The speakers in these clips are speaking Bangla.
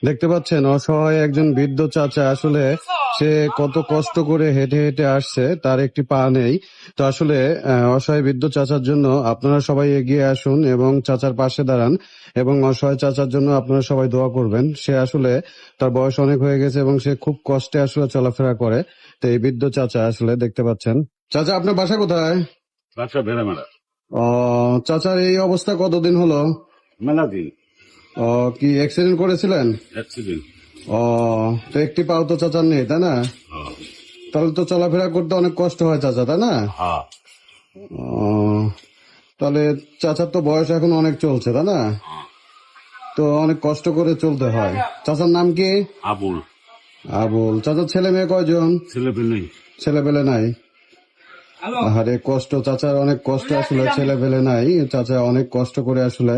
দেখতে পাচ্ছেন অসহায় একজন বৃদ্ধ চাচা, আসলে সে কত কষ্ট করে হেঁটে হেঁটে আসছে, তার একটি পা নেই। তো আসলে অসহায় বৃদ্ধ চাচার জন্য আপনারা সবাই এগিয়ে আসুন এবং চাচার পাশে দাঁড়ান এবং অসহায় চাচার জন্য আপনারা সবাই দোয়া করবেন। সে আসলে তার বয়স অনেক হয়ে গেছে এবং সে খুব কষ্টে আসলে চলাফেরা করে। তো এই বৃদ্ধ চাচা আসলে দেখতে পাচ্ছেন। চাচা, আপনার বাসা কোথায়? বাচ্চা বেড়া মেলা ও, চাচার এই অবস্থা কতদিন হলো? মেলা দিন ও, কি অ্যাক্সিডেন্ট করেছিলেন? অ্যাক্সিডেন্ট। ও, তো একটি পাও তো চাচার নেই, তাই না? তাহলে তো চলাফেরা করতে অনেক কষ্ট হয় চাচা, তাই না? হ্যাঁ। ও, তাহলে চাচার তো বয়স এখন অনেক চলছে, তাই না? তো অনেক কষ্ট করে চলতে হয়। চাচার নাম কি? আবুল। আবুল। চাচার ছেলে মেয়ে কয়জন? ছেলে পেলে ছেলে পেলে নাই? আরে কষ্ট, চাচার অনেক কষ্ট, আসলে ছেলে পেলে নাই। চাচা অনেক কষ্ট করে আসলে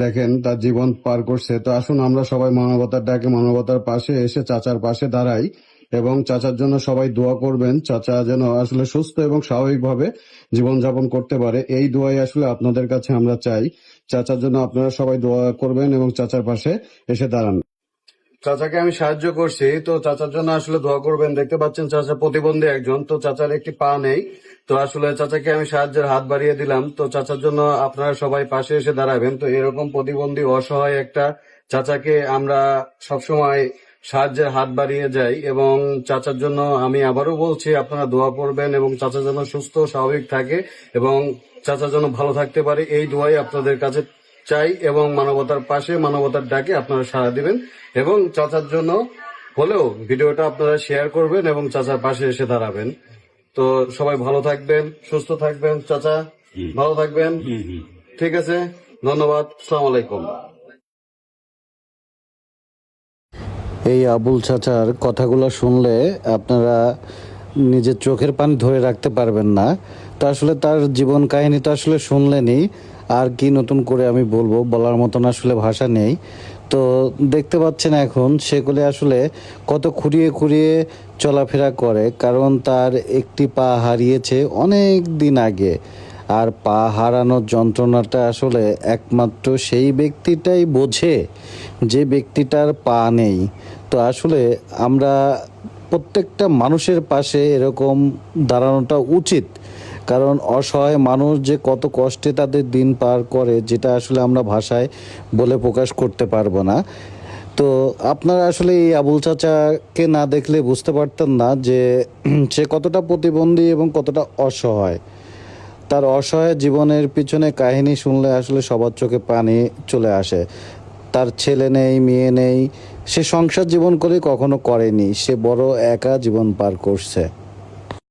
দেখেন তার জীবন পার করছে। তো আসুন আমরা সবাই মানবতার ডাকে মানবতার পাশে এসে চাচার পাশে দাঁড়াই এবং চাচার জন্য সবাই দোয়া করবেন। চাচা যেন আসলে সুস্থ এবং স্বাভাবিকভাবে জীবনযাপন করতে পারে, এই দোয়াই আসলে আপনাদের কাছে আমরা চাই। চাচার জন্য আপনারা সবাই দোয়া করবেন এবং চাচার পাশে এসে দাঁড়ান। চাচাকে আমি সাহায্য করছি, তো চাচার জন্য আসলে দোয়া করবেন। দেখতে পাচ্ছেন চাচা প্রতিবন্ধী একজন, তো চাচার একটি পা নেই। তো আসলে চাচাকে আমি সাহায্যের হাত বাড়িয়ে দিলাম। তো চাচার জন্য আপনারা সবাই পাশে এসে দাঁড়াবেন। তো এরকম প্রতিবন্ধী অসহায় একটা চাচাকে আমরা সবসময় সাহায্যের হাত বাড়িয়ে যাই এবং চাচার জন্য আমি আবারও বলছি আপনারা দোয়া করবেন এবং চাচা যেন সুস্থ স্বাভাবিক থাকে এবং চাচা যেন ভালো থাকতে পারে, এই দোয়াই আপনাদের কাছে চাই এবং মানবতার পাশে মানবতার ডাকে আপনারা সাড়া দিবেন এবং চাচার জন্য হলেও ভিডিওটা আপনারা শেয়ার করবেন এবং চাচার পাশে এসে দাঁড়াবেন। তো সবাই ভালো থাকবেন, সুস্থ থাকবেন। চাচা ভালো থাকবেন। ঠিক আছে, ধন্যবাদ। আসসালামু আলাইকুম। এই আবুল চাচার কথাগুলো শুনলে আপনারা নিজের চোখের পানি ধরে রাখতে পারবেন না। তো আসলে তার জীবন কাহিনী তো আসলে শুনলেনই, আর কি নতুন করে আমি বলবো, বলার মতন আসলে ভাষা নেই। তো দেখতে পাচ্ছেন এখন সেগুলি আসলে কত খুঁড়িয়ে খুঁড়িয়ে চলাফেরা করে, কারণ তার একটি পা হারিয়েছে অনেক দিন আগে। আর পা হারানোর যন্ত্রণাটা আসলে একমাত্র সেই ব্যক্তিটাই বোঝে যে ব্যক্তিটার পা নেই। তো আসলে আমরা প্রত্যেকটা মানুষের পাশে এরকম দাঁড়ানোটা উচিত, কারণ অসহায় মানুষ যে কত কষ্টে তাদের দিন পার করে, যেটা আসলে আমরা ভাষায় বলে প্রকাশ করতে পারবো না। তো আপনারা আসলে এই আবুল চাচাকে না দেখলে বুঝতে পারতেন না যে সে কতটা প্রতিবন্ধী এবং কতটা অসহায়। তার অসহায় জীবনের পিছনে কাহিনী শুনলে আসলে সবার চোখে পানি চলে আসে। তার ছেলে নেই, মেয়ে নেই, সে সংসার জীবন করে কখনো করেনি, সে বড় একা জীবন পার করছে।